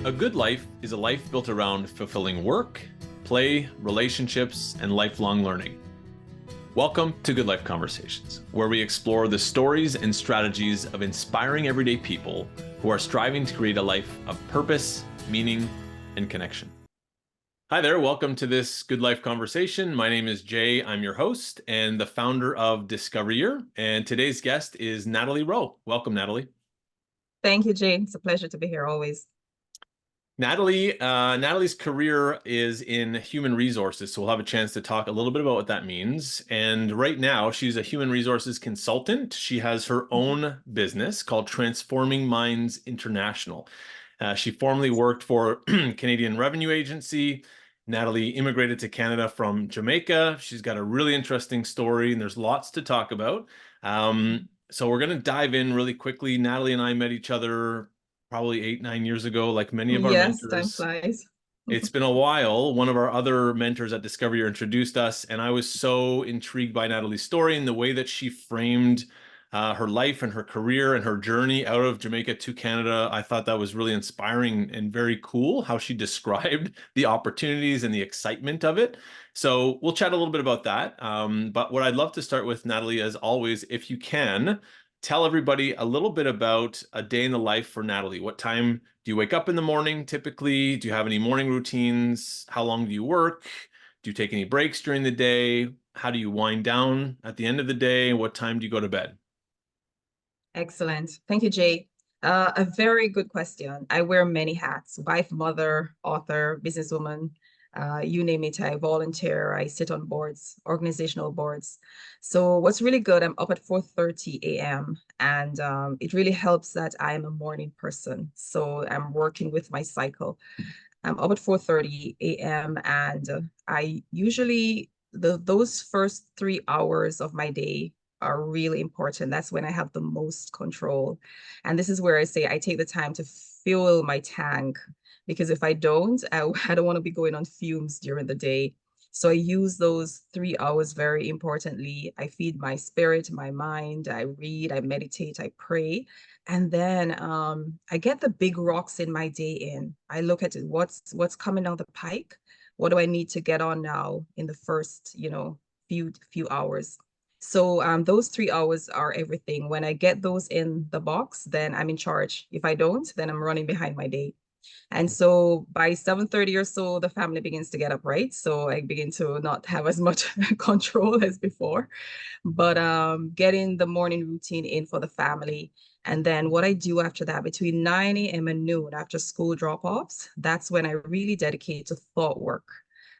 A good life is a life built around fulfilling work, play, relationships, and lifelong learning. Welcome to Good Life Conversations, where we explore the stories and strategies of inspiring everyday people who are striving to create a life of purpose, meaning, and connection. Hi there, welcome to this Good Life Conversation. My name is Jay. I'm your host and the founder of Discovery Year. And today's guest is Natalie Rowe. Welcome, Natalie. Thank you, Jay. It's a pleasure to be here always. Natalie's career is in human resources, so we'll have a chance to talk a little bit about what that means. And right now, she's a human resources consultant. She has her own business called Transforming Minds International. She formerly worked for Canadian Revenue Agency. Natalie immigrated to Canada from Jamaica. She's got a really interesting story, and there's lots to talk about. So we're going to dive in really quickly. Natalie and I met each other probably 8-9 years ago, like many of our Yes, time mentors. flies. It's been a while. One of our other mentors at Discovery Year introduced us, and I was so intrigued by Natalie's story and the way that she framed her life and her career and her journey out of Jamaica to Canada. I thought that was really inspiring and very cool how she described the opportunities and the excitement of it. So we'll chat a little bit about that. But what I'd love to start with, Natalie, as always, if you can, tell everybody a little bit about a day in the life for Natalie. What time do you wake up in the morning typically? Do you have any morning routines? How long do you work? Do you take any breaks during the day? How do you wind down at the end of the day? What time do you go to bed? Excellent. Thank you, Jay. A very good question. I wear many hats: wife, mother, author, businesswoman, you name it. I volunteer. I sit on boards, organizational boards. So what's really good, I'm up at 4:30 a.m. and it really helps that I am a morning person. So I'm working with my cycle. I'm up at 4:30 a.m. and I usually, those first 3 hours of my day are really important. That's when I have the most control. And this is where I say I take the time to fuel my tank, because if I don't, I don't want to be going on fumes during the day. So I use those 3 hours very importantly. I feed my spirit, my mind, I read, I meditate, I pray. And then I get the big rocks in my day in. I look at it, what's coming down the pike? What do I need to get on now in the first, few hours? So those 3 hours are everything. When I get those in the box, then I'm in charge. If I don't, then I'm running behind my day. And so by 7:30 or so, the family begins to get up, right? So I begin to not have as much control as before, but getting the morning routine in for the family. And then what I do after that, between 9 a.m. and noon, after school drop-offs, that's when I really dedicate to thought work.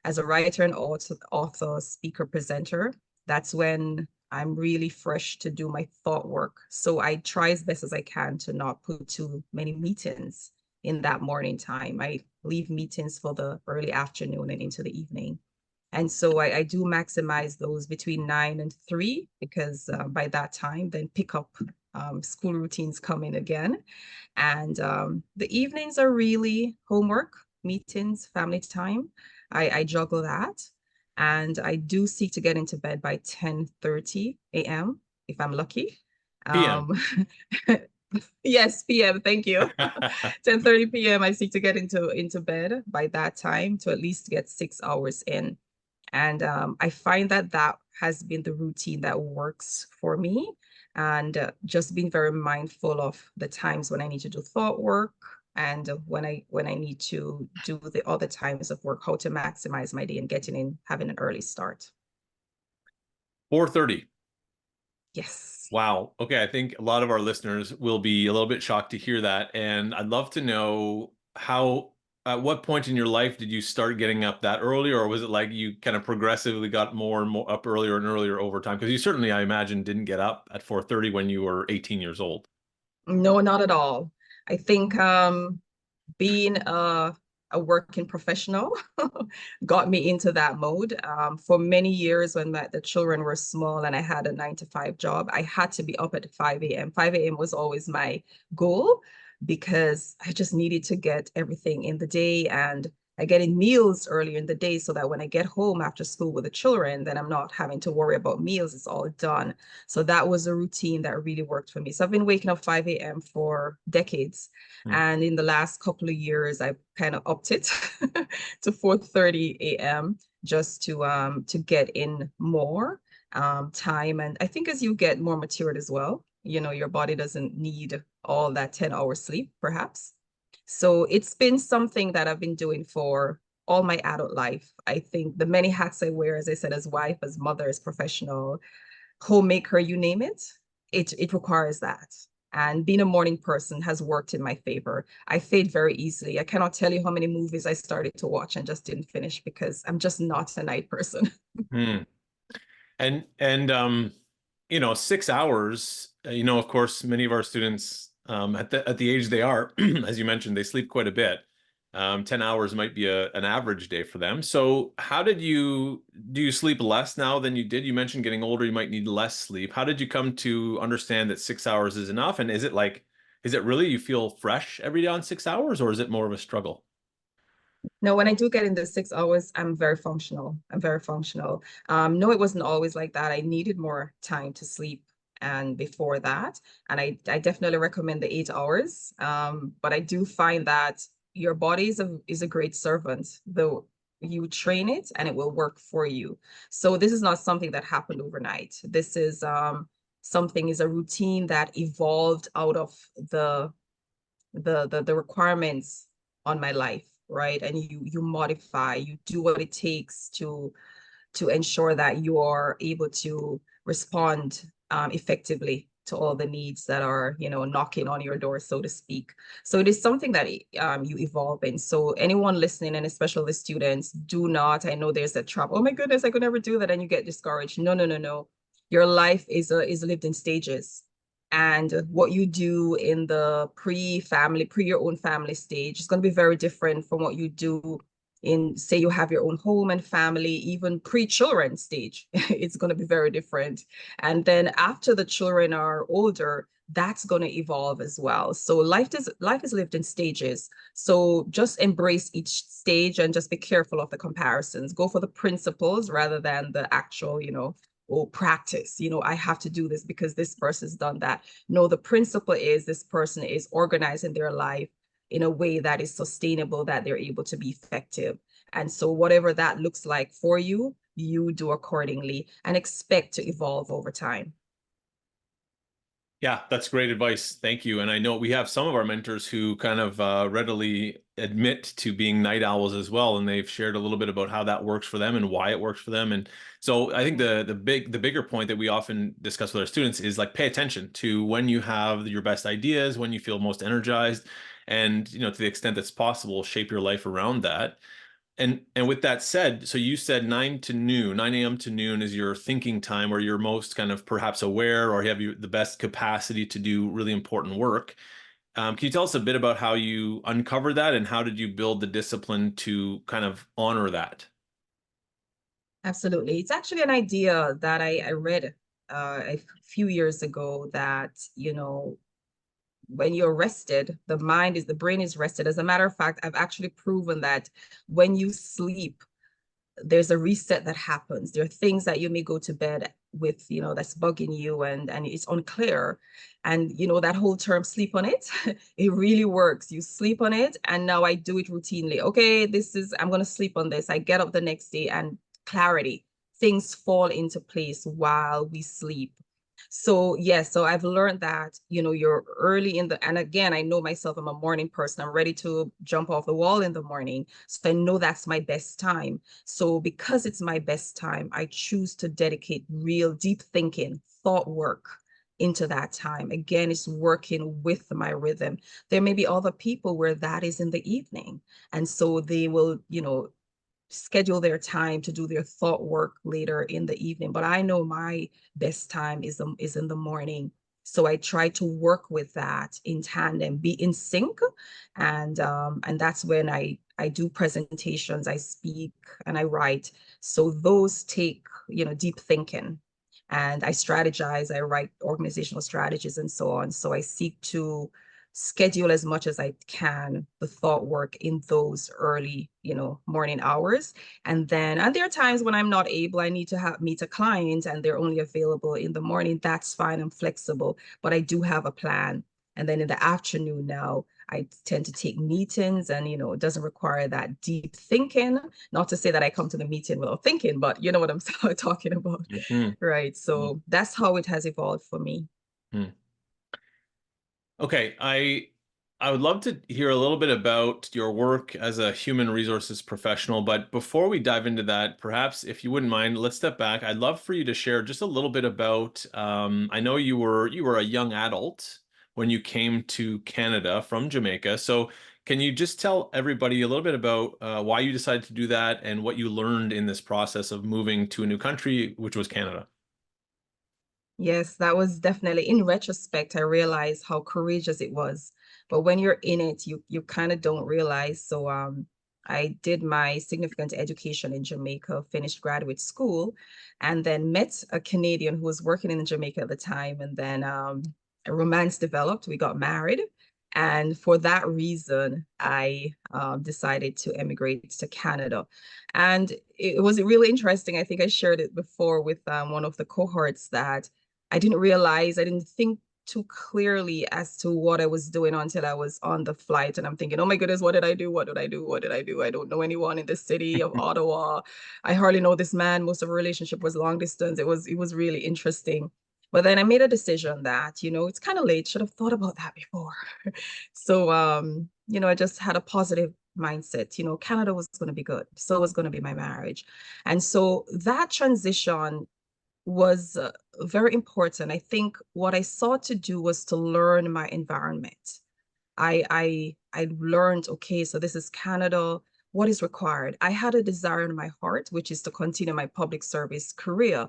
As a writer and author, speaker, presenter, that's when I'm really fresh to do my thought work. So I try as best as I can to not put too many meetings in that morning time. I leave meetings for the early afternoon and into the evening. And so I do maximize those between 9 and 3, because by that time, then pick up school routines come in again. And the evenings are really homework, meetings, family time. I juggle that. And I do seek to get into bed by 10:30 a.m. if I'm lucky. PM. Yes, PM. Thank you. 10:30 p.m. I seek to get into bed by that time to at least get 6 hours in. And I find that that has been the routine that works for me. And just being very mindful of the times when I need to do thought work, and when I need to do the other times of work, how to maximize my day and getting in, having an early start. 4:30. Yes. Wow. Okay. I think a lot of our listeners will be a little bit shocked to hear that. And I'd love to know at what point in your life did you start getting up that early? Or was it like you kind of progressively got more and more up earlier and earlier over time? Because you certainly, I imagine, didn't get up at 4:30 when you were 18 years old. No, not at all. I think being a working professional got me into that mode. For many years when the children were small and I had a 9 to 5 job, I had to be up at 5 a.m. 5 a.m. was always my goal, because I just needed to get everything in the day. And I get in meals earlier in the day so that when I get home after school with the children, then I'm not having to worry about meals. It's all done. So that was a routine that really worked for me. So I've been waking up 5 a.m. for decades. Mm. And in the last couple of years, I've kind of upped it to 4:30 a.m. just to get in more time. And I think as you get more matured as well, you know, your body doesn't need all that 10-hour sleep, perhaps. So it's been something that I've been doing for all my adult life. I think the many hats I wear, as I said, as wife, as mother, as professional, homemaker, you name it, it requires that. And being a morning person has worked in my favor. I fade very easily. I cannot tell you how many movies I started to watch and just didn't finish because I'm just not a night person. Mm. And 6 hours, of course, many of our students at the age they are, as you mentioned, they sleep quite a bit. 10 hours might be an average day for them. So how do you sleep less now than you did? You mentioned getting older, you might need less sleep. How did you come to understand that 6 hours is enough? And is it really you feel fresh every day on 6 hours, or is it more of a struggle? No, when I do get in the 6 hours, I'm very functional. I'm very functional. No, it wasn't always like that. I needed more time to sleep and before that. And I definitely recommend the 8 hours. But I do find that your body is a great servant, though you train it and it will work for you. So this is not something that happened overnight. This is something is a routine that evolved out of the requirements on my life, right? And you modify, you do what it takes to ensure that you are able to respond effectively to all the needs that are, knocking on your door, so to speak. So it is something that you evolve in. So anyone listening, and especially the students, do not, I know there's a trap. Oh my goodness, I could never do that. And you get discouraged. No, no, no, no. Your life is lived in stages. And what you do in the pre your own family stage is going to be very different from what you do in, say, you have your own home and family, even pre-children stage. It's going to be very different. And then after the children are older, that's going to evolve as well. So life is lived in stages. So just embrace each stage and just be careful of the comparisons. Go for the principles rather than the actual, oh, practice. I have to do this because this person's done that. No, the principle is this person is organizing their life in a way that is sustainable, that they're able to be effective. And so whatever that looks like for you, you do accordingly and expect to evolve over time. Yeah, that's great advice. Thank you. And I know we have some of our mentors who kind of readily admit to being night owls as well, and they've shared a little bit about how that works for them and why it works for them. And so I think the bigger point that we often discuss with our students is like pay attention to when you have your best ideas, when you feel most energized, and to the extent that's possible, shape your life around that. And with that said, so you said 9 a.m. to noon is your thinking time where you're most kind of perhaps aware or the best capacity to do really important work. Can you tell us a bit about how you uncover that and how did you build the discipline to kind of honor that? Absolutely. It's actually an idea that I read a few years ago that, when you're rested, the brain is rested. As a matter of fact, I've actually proven that when you sleep, there's a reset that happens. There are things that you may go to bed with, that's bugging you and it's unclear. And that whole term sleep on it, it really works. You sleep on it. And now I do it routinely. Okay, I'm gonna sleep on this. I get up the next day and clarity. Things fall into place while we sleep. So yes, so I've learned that, you're early and again, I know myself, I'm a morning person. I'm ready to jump off the wall in the morning. So I know that's my best time. So because it's my best time, I choose to dedicate real deep thinking, thought work into that time. Again, it's working with my rhythm. There may be other people where that is in the evening. And so they will, schedule their time to do their thought work later in the evening. But I know my best time is in the morning. So I try to work with that in tandem, be in sync. And that's when I do presentations, I speak and I write. So those take, deep thinking. And I strategize, I write organizational strategies and so on. So I seek schedule as much as I can the thought work in those early, morning hours. And there are times when I'm not able, I need to meet a client and they're only available in the morning. That's fine. I'm flexible, but I do have a plan. And then in the afternoon now, I tend to take meetings and, it doesn't require that deep thinking. Not to say that I come to the meeting without thinking, but you know what I'm talking about. Mhm. Right. Mhm. So that's how it has evolved for me. Mhm. Okay, I would love to hear a little bit about your work as a human resources professional, but before we dive into that, perhaps if you wouldn't mind, let's step back. I'd love for you to share just a little bit about, I know you were a young adult when you came to Canada from Jamaica. So can you just tell everybody a little bit about why you decided to do that and what you learned in this process of moving to a new country, which was Canada? Yes, that was definitely, in retrospect, I realized how courageous it was. But when you're in it, you kind of don't realize. So I did my significant education in Jamaica, finished graduate school, and then met a Canadian who was working in Jamaica at the time. And then a romance developed. We got married. And for that reason, I decided to emigrate to Canada. And it was really interesting. I think I shared it before with one of the cohorts that I didn't realize, I didn't think too clearly as to what I was doing until I was on the flight. And I'm thinking, oh my goodness, what did I do? What did I do? What did I do? I don't know anyone in the city of Ottawa. I hardly know this man. Most of our relationship was long distance. It was really interesting. But then I made a decision that, it's kind of late. Should have thought about that before. So I just had a positive mindset. Canada was going to be good. So was going to be my marriage. And so that transition was very important. I think what I sought to do was to learn my environment. I learned, okay, so this is Canada. What is required? I had a desire in my heart, which is to continue my public service career.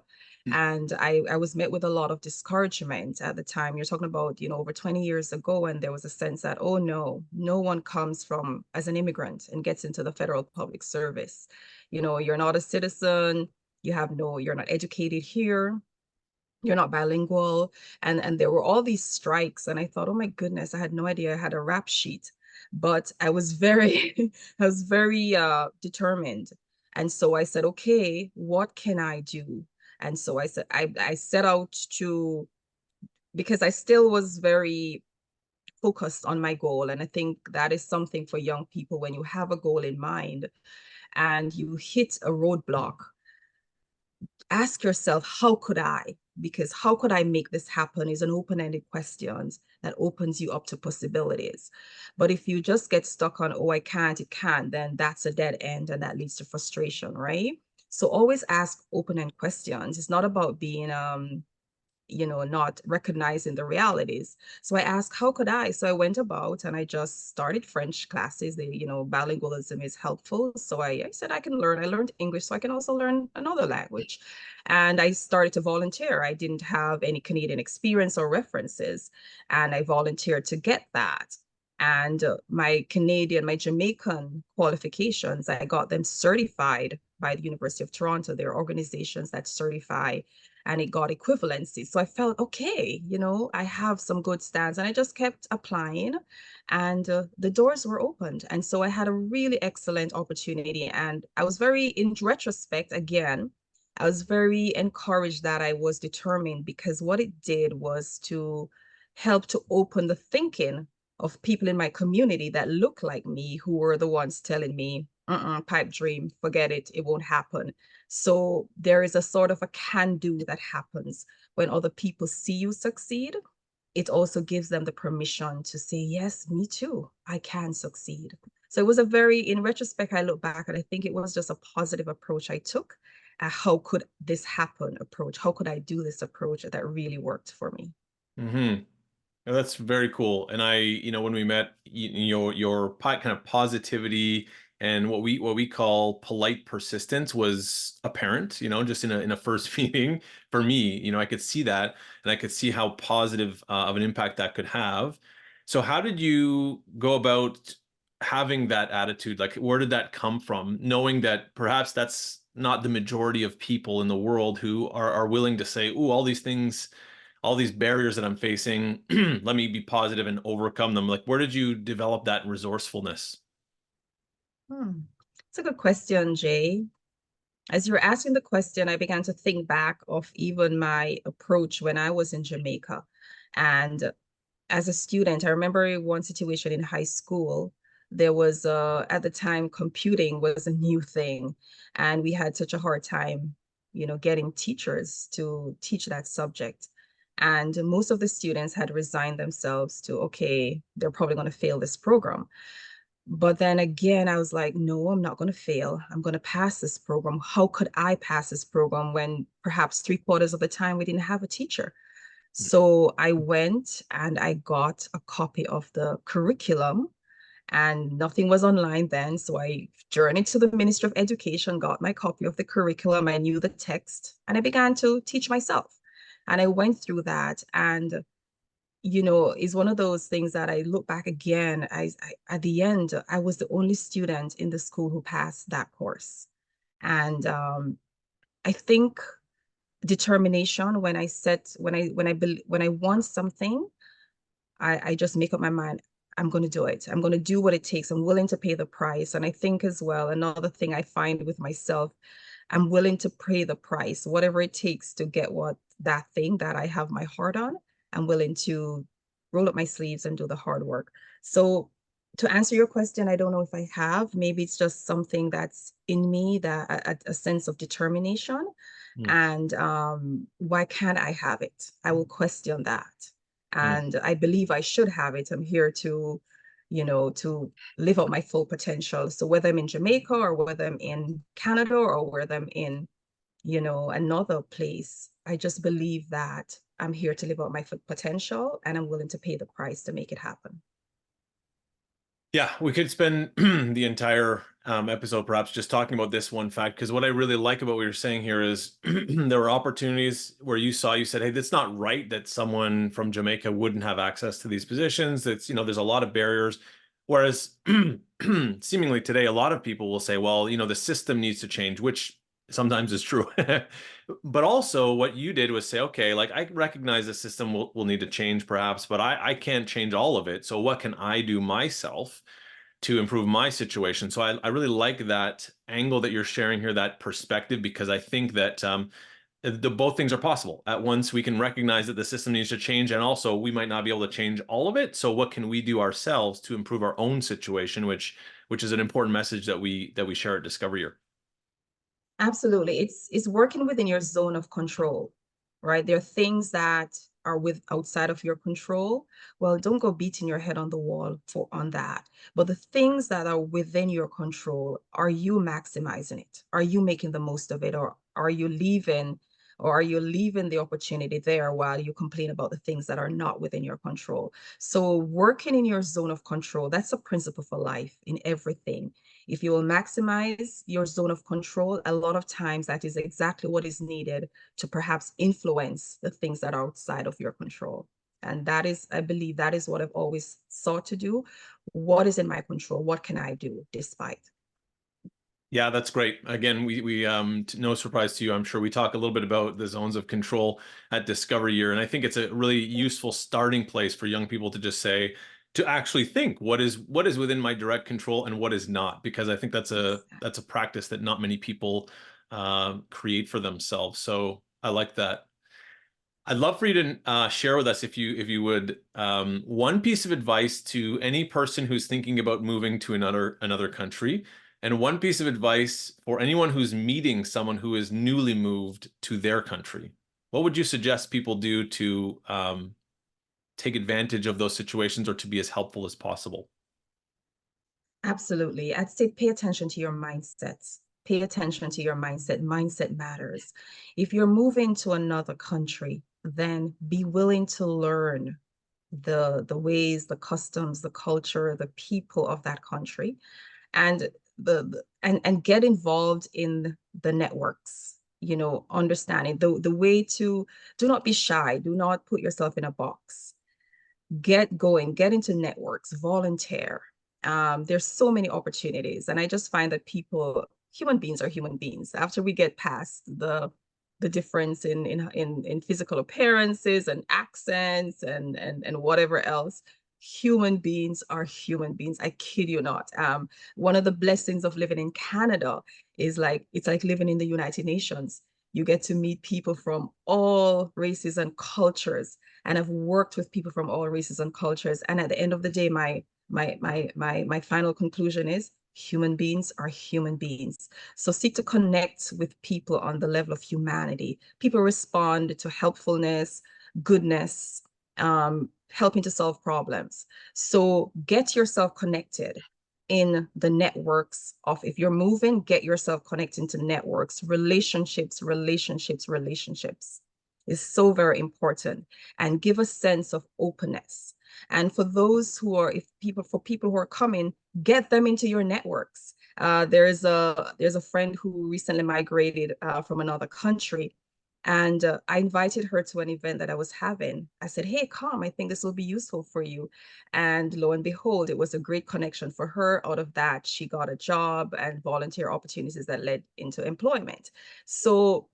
And I was met with a lot of discouragement at the time. You're talking about, over 20 years ago, and there was a sense that, oh no, no one comes from as an immigrant and gets into the federal public service. You're not a citizen, you're not educated here, you're not bilingual, and there were all these strikes, and I thought, oh my goodness, I had no idea I had a rap sheet, but I was very I was very determined. And so I said, okay, what can I do? And so I set out to, because I still was very focused on my goal, and I think that is something for young people. When you have a goal in mind and you hit a roadblock, ask yourself, how could I? Because how could I make this happen is an open-ended question that opens you up to possibilities. But if you just get stuck on, oh, I can't, it can't, then that's a dead end and that leads to frustration, right? So always ask open-end questions. It's not about being not recognizing the realities. So I asked, how could I? So I went about and I just started French classes. Bilingualism is helpful. So I said, I can learn. I learned English, so I can also learn another language. And I started to volunteer. I didn't have any Canadian experience or references, and I volunteered to get that. And my Jamaican qualifications, I got them certified by the University of Toronto. There are organizations that certify, and it got equivalency. So I felt, okay, I have some good stats, and I just kept applying, and the doors were opened. And so I had a really excellent opportunity. And I was in retrospect, again, I was very encouraged that I was determined, because what it did was to help to open the thinking of people in my community that look like me, who were the ones telling me, pipe dream, forget it, it won't happen. So there is a sort of a can do that happens when other people see you succeed. It also gives them the permission to say, yes, me too, I can succeed. So it was in retrospect, I look back and I think it was just a positive approach I took. How could this happen approach? How could I do this approach that really worked for me? Hmm. That's very cool. And when we met, your kind of positivity and what we call polite persistence was apparent, just in a first meeting for me. I could see that, and I could see how positive of an impact that could have. So how did you go about having that attitude? Like, where did that come from? Knowing that perhaps that's not the majority of people in the world who are willing to say, "Ooh, all these things." all these barriers that I'm facing, let me be positive and overcome them. Like, where did you develop that resourcefulness? Hmm. It's a good question, Jay. As you were asking the question, I began to think back of even my approach when I was in Jamaica. And as a student, I remember one situation in high school. There was, at the time, computing was a new thing, and we had such a hard time, getting teachers to teach that subject. And most of the students had resigned themselves to, okay, they're probably going to fail this program. But then again, I was like, no, I'm not going to fail. I'm going to pass this program. How could I pass this program when perhaps 3/4 of the time we didn't have a teacher? So I went and I got a copy of the curriculum, and nothing was online then. So I journeyed to the Ministry of Education, got my copy of the curriculum. I knew the text, and I began to teach myself. And I went through that. And is one of those things that I look back again. At the end, I was the only student in the school who passed that course. And I think determination, when I want something, I just make up my mind. I'm going to do it. I'm going to do what it takes. I'm willing to pay the price. And I think as well, another thing I find with myself, I'm willing to pay the price, whatever it takes to get what that thing that I have my heart on. I'm willing to roll up my sleeves and do the hard work. So to answer your question, I don't know if I have. Maybe it's just something that's in me, that a sense of determination. Mm, And why can't I have it? I will question that. mm. And I believe I should have it. I'm here to live out my full potential. So whether I'm in Jamaica or whether I'm in Canada or whether I'm in, another place, I just believe that I'm here to live out my full potential, and I'm willing to pay the price to make it happen. Yeah, we could spend the entire episode perhaps just talking about this one fact, because what I really like about what you're saying here is there were opportunities where you said, hey, that's not right that someone from Jamaica wouldn't have access to these positions. That's, there's a lot of barriers. Whereas seemingly today, a lot of people will say, well, the system needs to change, which sometimes is true. But also what you did was say, okay, like I recognize the system will need to change perhaps, but I can't change all of it. So what can I do myself to improve my situation? So I really like that angle that you're sharing here, that perspective, because I think that both things are possible. At once, we can recognize that the system needs to change, and also we might not be able to change all of it. So what can we do ourselves to improve our own situation, which is an important message that we share at Discover Year. Absolutely. It's working within your zone of control, right? There are things that are with outside of your control. Well, don't go beating your head on the wall on that. But the things that are within your control, are you maximizing it? Are you making the most of it? Or are you leaving the opportunity there while you complain about the things that are not within your control? So working in your zone of control, that's a principle for life in everything. If you will maximize your zone of control, a lot of times that is exactly what is needed to perhaps influence the things that are outside of your control. And that is, I believe, that is what I've always sought to do. What is in my control? What can I do despite? Yeah, that's great. Again, no surprise to you, I'm sure we talk a little bit about the zones of control at Discover Year, and I think it's a really useful starting place for young people to just say, to actually think what is within my direct control and what is not, because I think that's a practice that not many people create for themselves. So I like that. I'd love for you to share with us, if you would, one piece of advice to any person who's thinking about moving to another country, and one piece of advice for anyone who's meeting someone who is newly moved to their country. What would you suggest people do to take advantage of those situations or to be as helpful as possible? Absolutely. I'd say pay attention to your mindsets. Pay attention to your mindset. Mindset matters. If you're moving to another country, then be willing to learn the ways, the customs, the culture, the people of that country, and and get involved in the networks. Understanding the way to do not be shy, do not put yourself in a box. Get going, get into networks, volunteer. There's so many opportunities, and I just find that human beings are human beings. After we get past the difference in physical appearances and accents and whatever else. Human beings are human beings. I kid you not. One of the blessings of living in Canada is like it's like living in the United Nations. You get to meet people from all races and cultures, and I've worked with people from all races and cultures. And at the end of the day, my final conclusion is human beings are human beings. So seek to connect with people on the level of humanity. People respond to helpfulness, goodness, helping to solve problems. So get yourself connected in the networks of, if you're moving, get yourself connected to networks, relationships is so very important, and give a sense of openness. And for those who are, for people who are coming, get them into your networks. There's a friend who recently migrated from another country, and I invited her to an event that I was having. I said, hey, come, I think this will be useful for you. And lo and behold, it was a great connection for her. Out of that, she got a job and volunteer opportunities that led into employment. So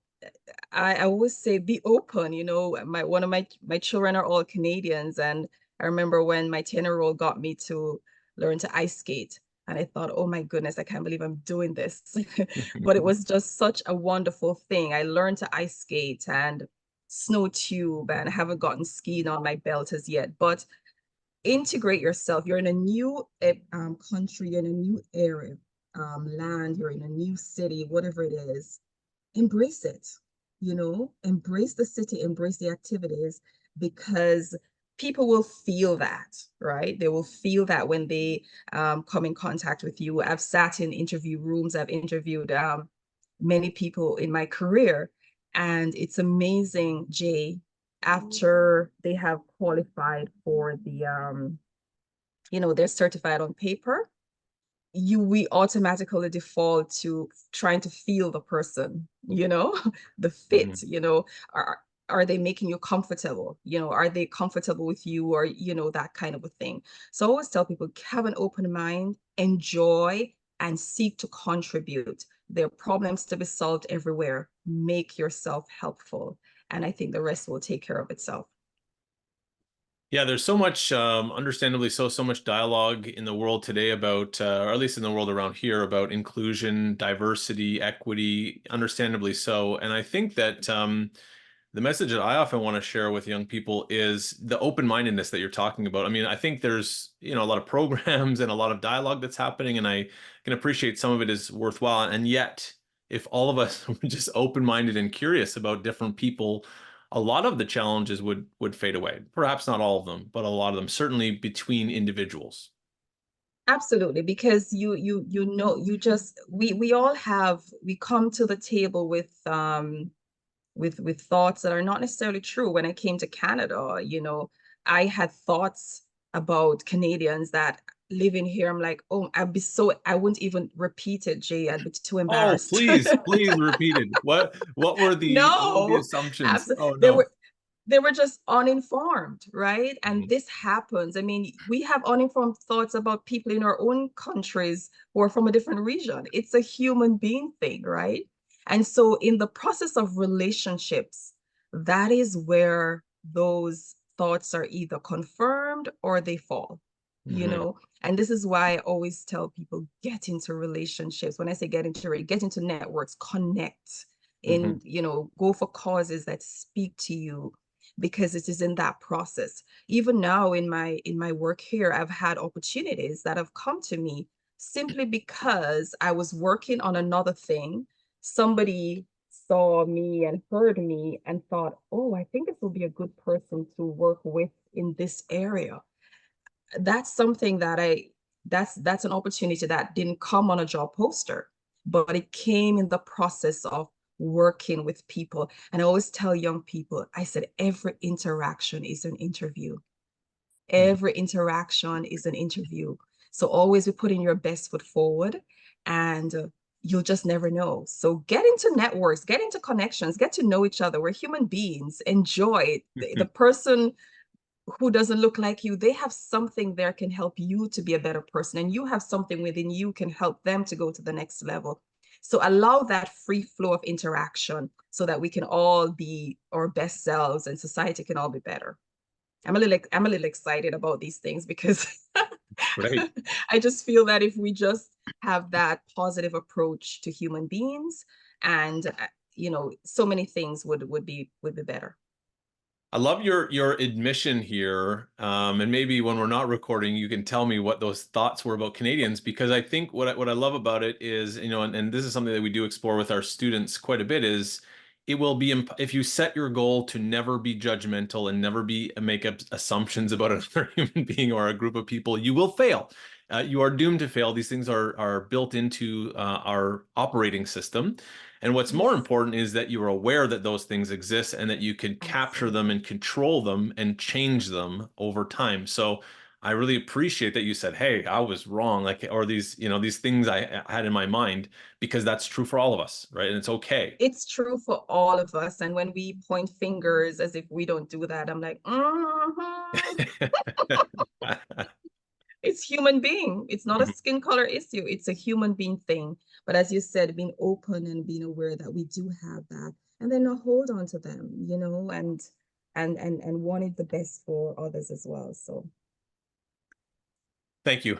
I always say be open. One of my children are all Canadians, and I remember when my 10-year-old got me to learn to ice skate. And I thought, oh my goodness, I can't believe I'm doing this. But it was just such a wonderful thing. I learned to ice skate and snow tube, and I haven't gotten skiing on my belt as yet. But integrate yourself. You're in a new country, you're in a new area, land, you're in a new city, whatever it is. Embrace it, embrace the city, embrace the activities, because people will feel that, right? They will feel that when they come in contact with you. I've sat in interview rooms, I've interviewed many people in my career, and it's amazing, Jay, after they have qualified for the they're certified on paper, we automatically default to trying to feel the person, the fit, Mhm. are they making you comfortable? Are they comfortable with you, or that kind of a thing. So I always tell people, have an open mind, enjoy, and seek to contribute. There are problems to be solved everywhere. Make yourself helpful, and I think the rest will take care of itself. Yeah, there's so much, understandably so much dialogue in the world today about, or at least in the world around here, about inclusion, diversity, equity, understandably so. And I think that the message that I often want to share with young people is the open-mindedness that you're talking about. I mean, I think there's, a lot of programs and a lot of dialogue that's happening, and I can appreciate some of it is worthwhile. And yet, if all of us were just open-minded and curious about different people, a lot of the challenges would fade away. Perhaps not all of them, but a lot of them, certainly between individuals. Absolutely, because you just we all have, we come to the table with thoughts that are not necessarily true. When I came to Canada, I had thoughts about Canadians that living here. I'm like, oh, I wouldn't even repeat it, Jay. I'd be too Oh, embarrassed. please repeat it. What were the No, assumptions? absolutely. Oh They no. were they were just uninformed, right? And Mhm. this happens. I mean, we have uninformed thoughts about people in our own countries who are from a different region. It's a human being thing, right? And so, in the process of relationships, that is where those thoughts are either confirmed or they fall, you Mhm. know? And this is why I always tell people, get into relationships. When I say get into networks, connect Mhm. in, go for causes that speak to you, because it is in that process. Even now in my work here, I've had opportunities that have come to me simply because I was working on another thing. Somebody saw me and heard me and thought, oh, I think this will be a good person to work with in this area. That's something that that's an opportunity that didn't come on a job poster, but it came in the process of working with people. And I always tell young people, I said, every interaction is an interview. Mhm. Every interaction is an interview. So always be putting your best foot forward, and you'll just never know. So get into networks, get into connections, get to know each other. We're human beings. Enjoy it. The person who doesn't look like you, they have something there can help you to be a better person, and you have something within you can help them to go to the next level. So allow that free flow of interaction so that we can all be our best selves and society can all be better. I'm a little excited about these things because Right. I just feel that if we just have that positive approach to human beings and so many things would be better. I love your admission here, and maybe when we're not recording, you can tell me what those thoughts were about Canadians, because I think what I love about it is, and this is something that we do explore with our students quite a bit, is it will be if you set your goal to never be judgmental and never be make up assumptions about another human being or a group of people, you will fail. You are doomed to fail. These things are built into our operating system. And what's more Yes, important is that you are aware that those things exist and that you can capture them absolutely. and control them and change them over time. So I really appreciate that you said, "Hey, I was wrong," like, or these things I had in my mind, because that's true for all of us, right? And it's okay. It's true for all of us. And when we point fingers as if we don't do that, I'm like, it's human being. It's not a skin color issue. It's a human being thing. But as you said, being open and being aware that we do have that, and then hold on to them, and wanting the best for others as well. So Thank you.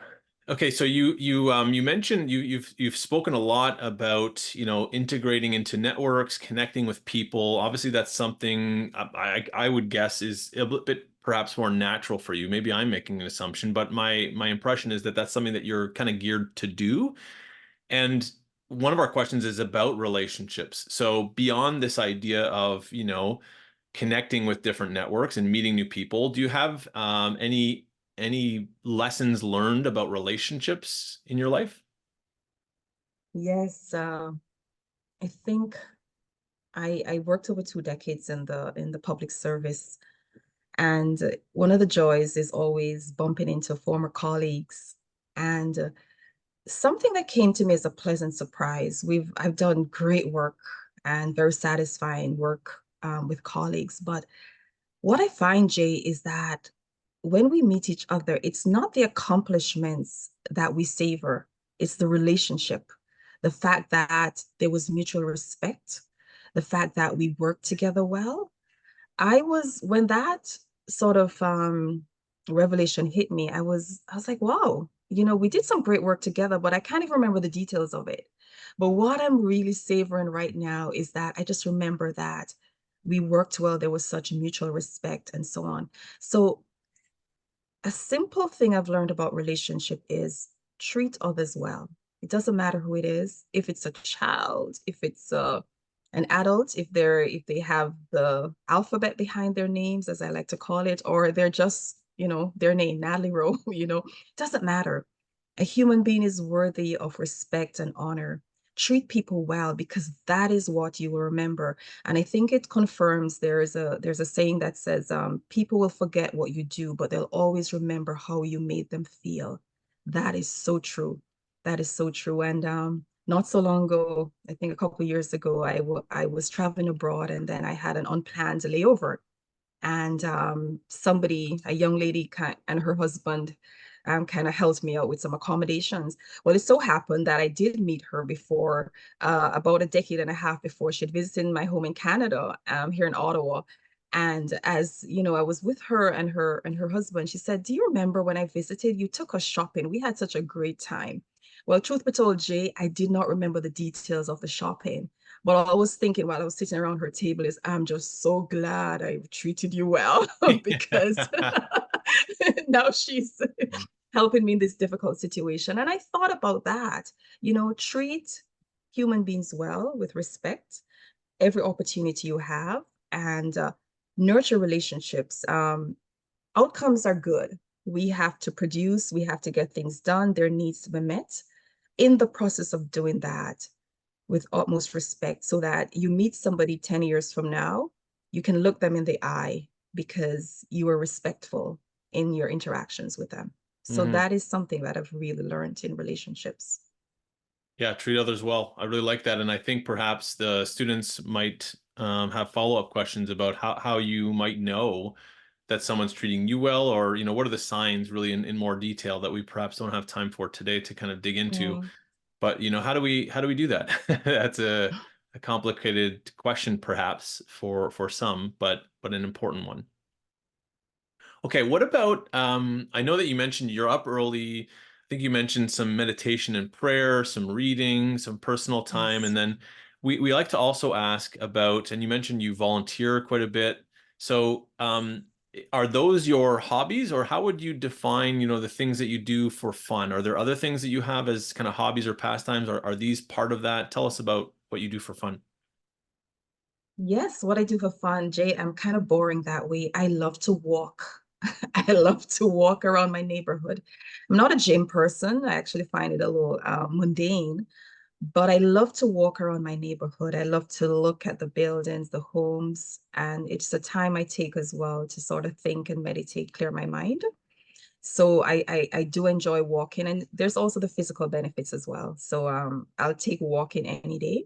Okay, so you mentioned you've spoken a lot about, integrating into networks, connecting with people. Obviously, that's something I would guess is a bit perhaps more natural for you. Maybe I'm making an assumption, but my impression is that that's something that you're kind of geared to do. And one of our questions is about relationships. So beyond this idea of, connecting with different networks and meeting new people, do you have any lessons learned about relationships in your life? yes, I think I worked over 2 decades in the public service, and one of the joys is always bumping into former colleagues. And something that came to me as a pleasant surprise. I've done great work and very satisfying work with colleagues, but what I find, Jay, is that when we meet each other, it's not the accomplishments that we savor, it's the relationship, the fact that there was mutual respect, the fact that we worked together well. When that sort of revelation hit me, I was like, wow, we did some great work together, but I can't even remember the details of it. But what I'm really savoring right now is that I just remember that we worked well, there was such mutual respect and so on. So a simple thing I've learned about relationship is treat others well. It doesn't matter who it is, if it's a child, if it's an adult, if they have the alphabet behind their names, as I like to call it, or they're just, their name, Natalie Rowe, it doesn't matter. A human being is worthy of respect and honor. Treat people well because that is what you will remember. And I think it confirms there's a saying that says people will forget what you do, but they'll always remember how you made them feel. That is so true. That is so true. And not so long ago, I think a couple of years ago, I was traveling abroad and then I had an unplanned layover. And a young lady and her husband kind of helped me out with some accommodations. Well, it so happened that I did meet her before, about a decade and a half before. She'd visited my home in Canada, here in Ottawa. And as you know, I was with her and her husband. She said, "Do you remember when I visited? You took us shopping. We had such a great time." Well, truth be told, Jay, I did not remember the details of the shopping. But all I was thinking while I was sitting around her table is, I'm just so glad I treated you well because now she's helping me in this difficult situation. And I thought about that, treat human beings well with respect, every opportunity you have, and nurture relationships. Outcomes are good. We have to produce, we have to get things done, there needs to be met. In the process of doing that, with utmost respect so that you meet somebody 10 years from now, you can look them in the eye because you were respectful in your interactions with them. So Mhm. that is something that I've really learned in relationships. Yeah, treat others well. I really like that. And I think perhaps the students might have follow-up questions about how you might know that someone's treating you well, or, what are the signs really in more detail that we perhaps don't have time for today to kind of dig into. Mm, But how do we do that? That's a complicated question, perhaps for some, but an important one. Okay, what about I know that you mentioned you're up early. I think you mentioned some meditation and prayer, some reading, some personal time, and Yes. then we like to also ask about, and you mentioned you volunteer quite a bit. So, are those your hobbies, or how would you define, the things that you do for fun? Are there other things that you have as kind of hobbies or pastimes? Are these part of that? Tell us about what you do for fun. Yes, what I do for fun, Jay, I'm kind of boring that way. I love to walk. I love to walk around my neighborhood. I'm not a gym person. I actually find it a little mundane, but I love to walk around my neighborhood. I love to look at the buildings, the homes, and it's a time I take as well to sort of think and meditate, clear my mind. So I do enjoy walking, and there's also the physical benefits as well. So I'll take walking any day.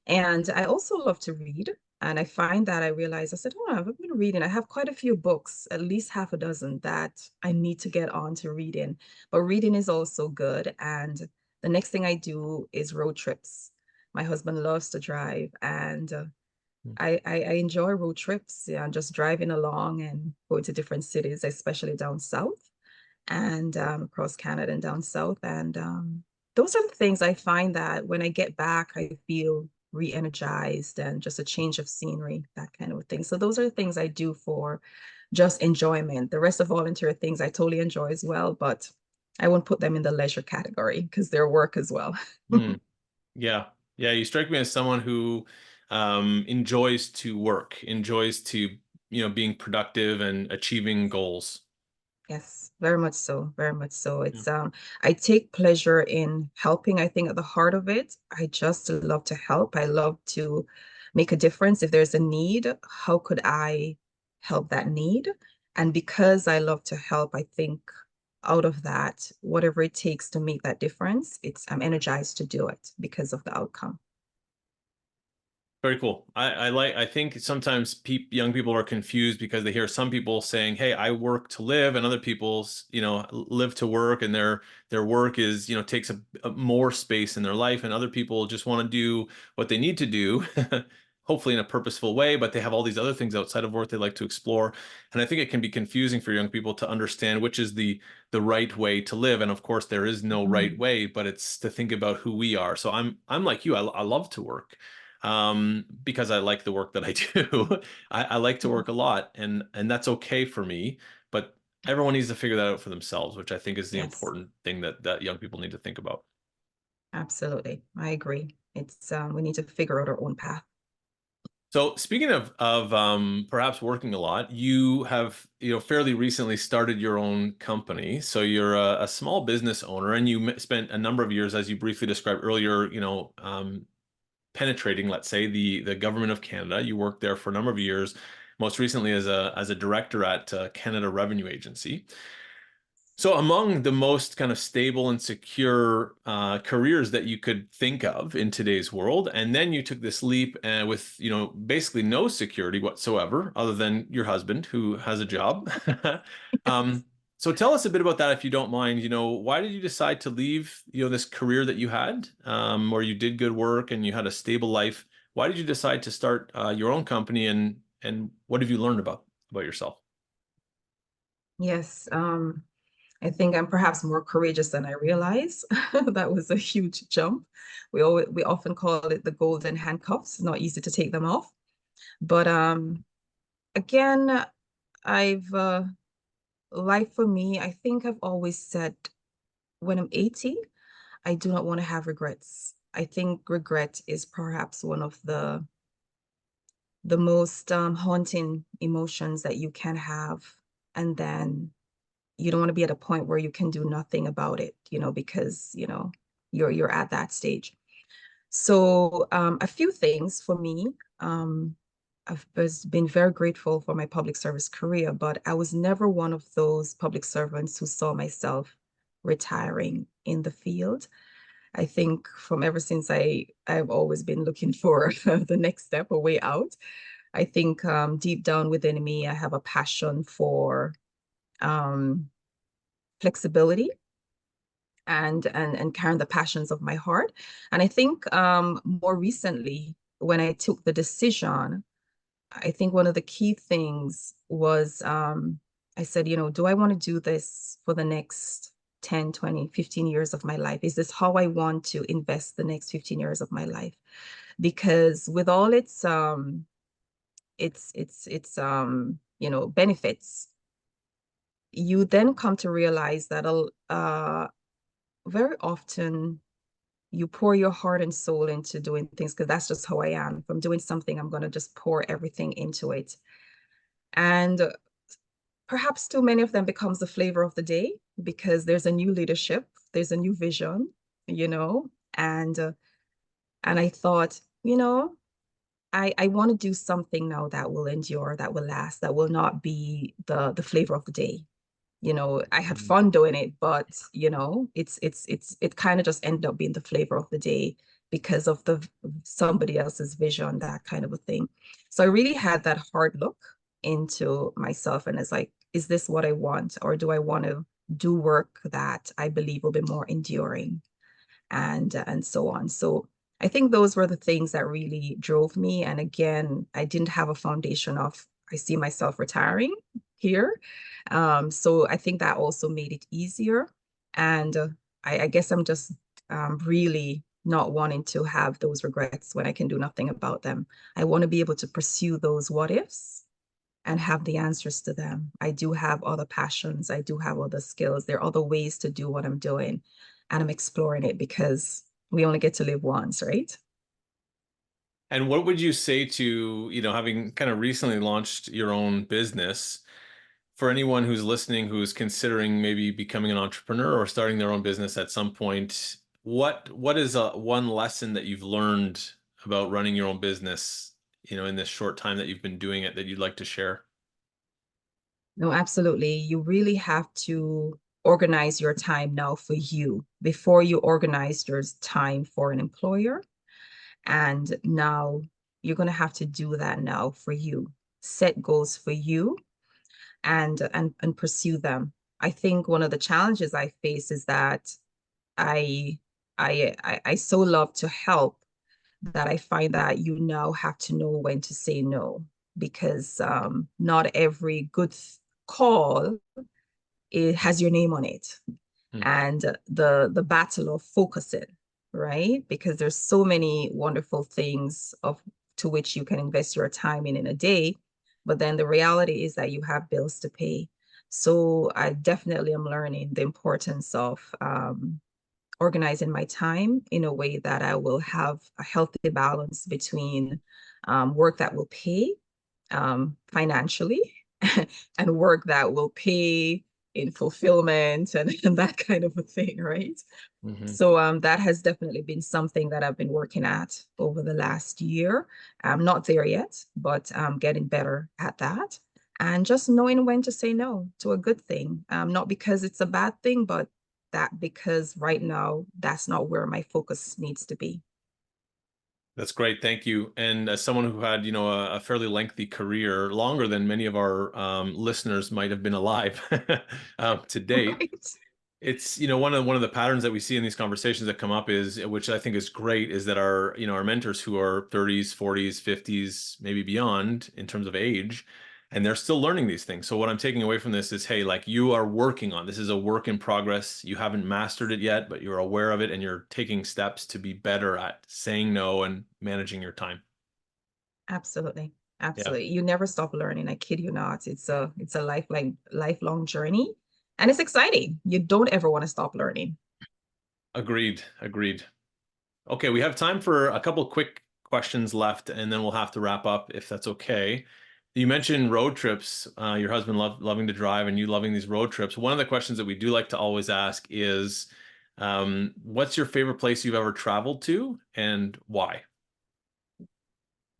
And I also love to read. And I find that I realized, I said, oh, I've been reading. I have quite a few books, at least half a dozen that I need to get on to reading. But reading is also good. And the next thing I do is road trips. My husband loves to drive, and I enjoy road trips. Yeah, just driving along and going to different cities, especially down south and across Canada and down south. And those are the things I find that when I get back, I feel re-energized and just a change of scenery, that kind of thing. So those are the things I do for just enjoyment. The rest of volunteer things I totally enjoy as well, but I won't put them in the leisure category because they're work as well. Hmm. Yeah. Yeah, you strike me as someone who enjoys to work, enjoys to, being productive and achieving goals. Yes, very much so. Very much so. Yeah. It's I take pleasure in helping. I think at the heart of it, I just love to help. I love to make a difference. If there's a need, how could I help that need? And because I love to help, I think out of that, whatever it takes to make that difference, I'm energized to do it because of the outcome. Very cool. I think sometimes young people are confused because they hear some people saying, "Hey, I work to live," and other people's, live to work, and their work is, takes a more space in their life, and other people just want to do what they need to do, hopefully in a purposeful way, but they have all these other things outside of work they like to explore. And I think it can be confusing for young people to understand which is the right way to live. And of course, there is no right Mhm. way, but it's to think about who we are. So I'm like you. I love to work because I like the work that I do. I like to work a lot, and that's okay for me. But everyone needs to figure that out for themselves, which I think is the Yes, important thing that young people need to think about. absolutely. I agree. It's we need to figure out our own path. So speaking of perhaps working a lot, you have fairly recently started your own company. So you're a small business owner, and you spent a number of years, as you briefly described earlier, penetrating, let's say, the government of Canada. You worked there for a number of years, most recently as a director at Canada Revenue Agency. So among the most kind of stable and secure careers that you could think of in today's world, and then you took this leap with basically no security whatsoever, other than your husband who has a job. Um, so tell us a bit about that, if you don't mind. Why did you decide to leave this career that you had, where you did good work and you had a stable life? Why did you decide to start your own company, and what have you learned about yourself? Yes. I think I'm perhaps more courageous than I realize. That was a huge jump. We often call it the golden handcuffs. It's not easy to take them off. But again, I've life for me, I think I've always said when I'm 80, I do not want to have regrets. I think regret is perhaps one of the most haunting emotions that you can have. And then you don't want to be at a point where you can do nothing about it, because, you're at that stage. So a few things for me. Been very grateful for my public service career, but I was never one of those public servants who saw myself retiring in the field. I think from ever since I've always been looking for the next step, a way out. I think deep down within me, I have a passion for um, flexibility and carrying the passions of my heart. And I think more recently, when I took the decision, I think one of the key things was I said, do I want to do this for the next 10, 20, 15 years of my life? Is this how I want to invest the next 15 years of my life? Because with all its benefits, you then come to realize that very often you pour your heart and soul into doing things, because that's just how I am. If I'm doing something, I'm going to just pour everything into it. And perhaps too many of them becomes the flavor of the day because there's a new leadership, there's a new vision, you know, and I thought, I want to do something now that will endure, that will last, that will not be the flavor of the day. I had Mhm. fun doing it, but it kind of just ended up being the flavor of the day because of the somebody else's vision, that kind of a thing. So I really had that hard look into myself, and it's like, is this what I want, or do I want to do work that I believe will be more enduring, and so on. So I think those were the things that really drove me. And again, I didn't have a foundation of I see myself retiring here. So I think that also made it easier. And I guess I'm just really not wanting to have those regrets when I can do nothing about them. I want to be able to pursue those what ifs and have the answers to them. I do have other passions. I do have other skills. There are other ways to do what I'm doing. And I'm exploring it because we only get to live once, right? And what would you say to, having kind of recently launched your own business, for anyone who's listening who's considering maybe becoming an entrepreneur or starting their own business at some point, what is one lesson that you've learned about running your own business, in this short time that you've been doing it that you'd like to share? No, absolutely. You really have to organize your time now for you before you organize your time for an employer. And now you're going to have to do that now for you. Set goals for you and pursue them. I think one of the challenges I face is that I I so love to help that I find that you now have to know when to say no, because not every good call it has your name on it. Hmm. And the battle of focusing, right? Because there's so many wonderful things of to which you can invest your time in a day, but then the reality is that you have bills to pay. So I definitely am learning the importance of organizing my time in a way that I will have a healthy balance between work that will pay financially and work that will pay in fulfillment and that kind of a thing, right? Hmm. So that has definitely been something that I've been working at over the last year. I'm not there yet, but I'm getting better at that. And just knowing when to say no to a good thing, not because it's a bad thing, but that because right now that's not where my focus needs to be. That's great. Thank you. And as someone who had, a fairly lengthy career, longer than many of our listeners might have been alive to date, Right. it's, one of the patterns that we see in these conversations that come up is, which I think is great, is that our mentors who are 30s, 40s, 50s, maybe beyond in terms of age, and they're still learning these things. So what I'm taking away from this is, hey, like, you are working on this is a work in progress. You haven't mastered it yet, but you're aware of it and you're taking steps to be better at saying no and managing your time. Absolutely. Yeah. Absolutely. You never stop learning. I kid you not. It's a lifelong journey. And it's exciting. You don't ever want to stop learning. Agreed. Agreed. Okay, we have time for a couple quick questions left, and then we'll have to wrap up if that's okay. You mentioned road trips, your husband loving to drive and you loving these road trips. One of the questions that we do like to always ask is, what's your favorite place you've ever traveled to and why?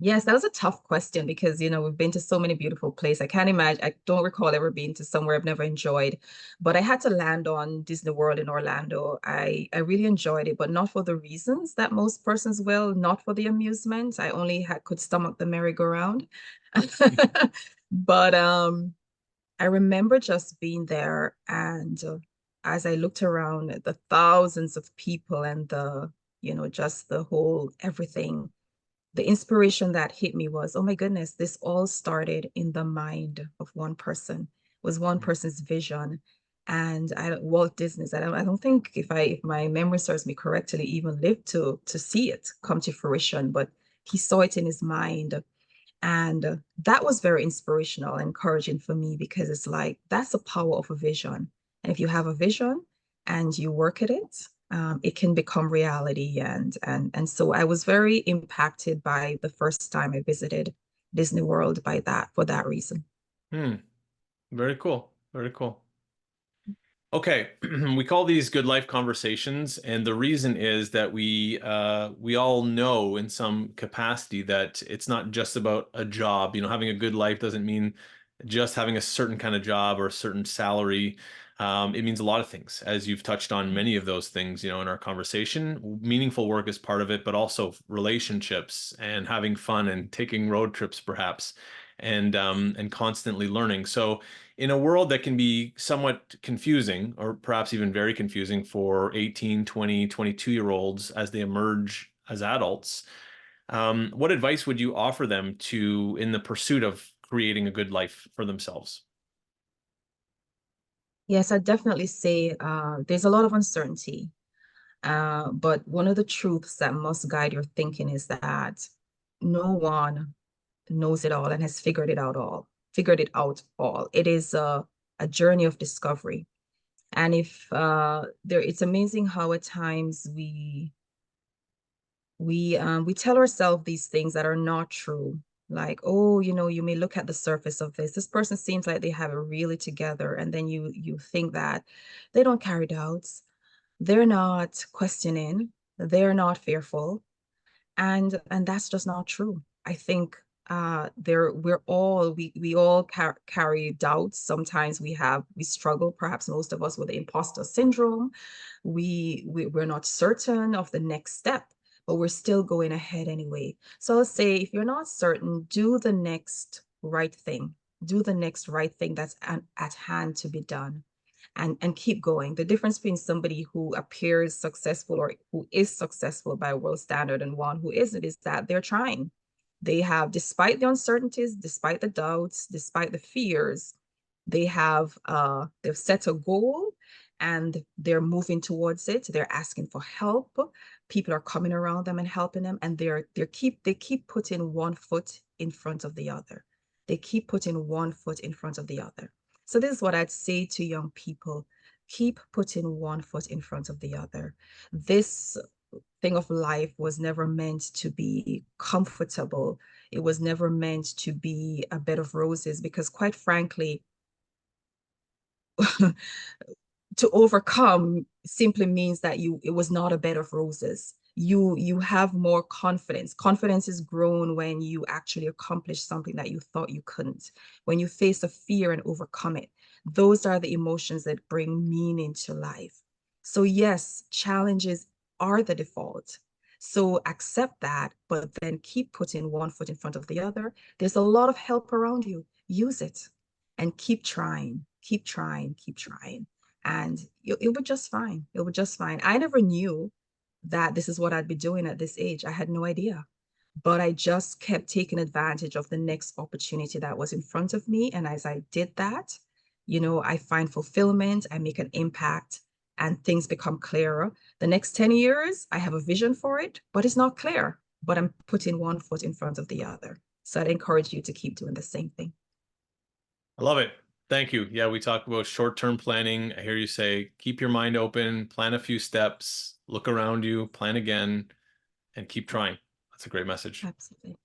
Yes, that was a tough question because, we've been to so many beautiful places. I can't imagine, I don't recall ever being to somewhere I've never enjoyed, but I had to land on Disney World in Orlando. I really enjoyed it, but not for the reasons that most persons will, not for the amusement. I only could stomach the merry-go-round. But I remember just being there and as I looked around at the thousands of people and just the whole everything, the inspiration that hit me was, oh my goodness, this all started in the mind of one person, was one person's vision. And Walt Disney's, I don't think if my memory serves me correctly, even lived to see it come to fruition, but he saw it in his mind. And that was very inspirational and encouraging for me because it's like that's the power of a vision. And if you have a vision and you work at it, it can become reality. And so I was very impacted by the first time I visited Disney World by that for that reason. Hmm. Very cool. Very cool. Okay, we call these good life conversations, and the reason is that we all know in some capacity that it's not just about a job. You know, having a good life doesn't mean just having a certain kind of job or a certain salary. It means a lot of things, as you've touched on many of those things, in our conversation. Meaningful work is part of it, but also relationships and having fun and taking road trips, perhaps, and constantly learning. So in a world that can be somewhat confusing or perhaps even very confusing for 18, 20, 22-year-olds as they emerge as adults, what advice would you offer them in the pursuit of creating a good life for themselves? Yes, I definitely say there's a lot of uncertainty. But one of the truths that must guide your thinking is that no one knows it all and has figured it out all. It is a journey of discovery. And if it's amazing how at times we tell ourselves these things that are not true. Like, oh, you may look at the surface of this person seems like they have it really together, and then you think that they don't carry doubts, they're not questioning, they're not fearful, and that's just not true. I think we all carry doubts. Sometimes we struggle, perhaps most of us, with the imposter syndrome. We're not certain of the next step, but we're still going ahead anyway. So I'll say, if you're not certain, do the next right thing. Do the next right thing that's at hand to be done, and keep going. The difference between somebody who appears successful or who is successful by world standard and one who isn't is that they're trying. They have, despite the uncertainties, despite the doubts, despite the fears, they've set a goal and they're moving towards it. They're asking for help. People are coming around them and helping them, and they keep putting one foot in front of the other. They keep putting one foot in front of the other. So this is what I'd say to young people. Keep putting one foot in front of the other. This thing of life was never meant to be comfortable. It was never meant to be a bed of roses, because quite frankly, to overcome simply means that it was not a bed of roses. You have more confidence. Confidence is grown when you actually accomplish something that you thought you couldn't, when you face a fear and overcome it. Those are the emotions that bring meaning to life. So yes, challenges are the default, so accept that, but then keep putting one foot in front of the other. There's a lot of help around you. Use it and keep trying, keep trying, keep trying, and it would just fine. It would just fine. I never knew that this is what I'd be doing at this age. I had no idea. But I just kept taking advantage of the next opportunity that was in front of me. And as I did that, I find fulfillment, I make an impact, and things become clearer. The next 10 years, I have a vision for it, but it's not clear. But I'm putting one foot in front of the other. So I'd encourage you to keep doing the same thing. I love it. Thank you. Yeah, we talk about short-term planning. I hear you say, keep your mind open, plan a few steps, look around you, plan again, and keep trying. That's a great message. Absolutely. Thank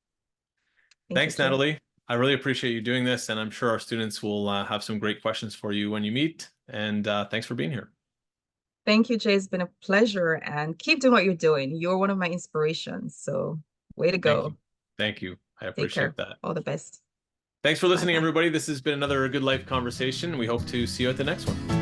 you, Thanks, Jay. Natalie. I really appreciate you doing this, and I'm sure our students will have some great questions for you when you meet. And thanks for being here. Thank you, Jay. It's been a pleasure, and keep doing what you're doing. You're one of my inspirations. So way to Thank you. go. Thank you. I Take appreciate care. that. All the best. Thanks for listening, Bye-bye. everybody. This has been another Good Life conversation. We hope to see you at the next one.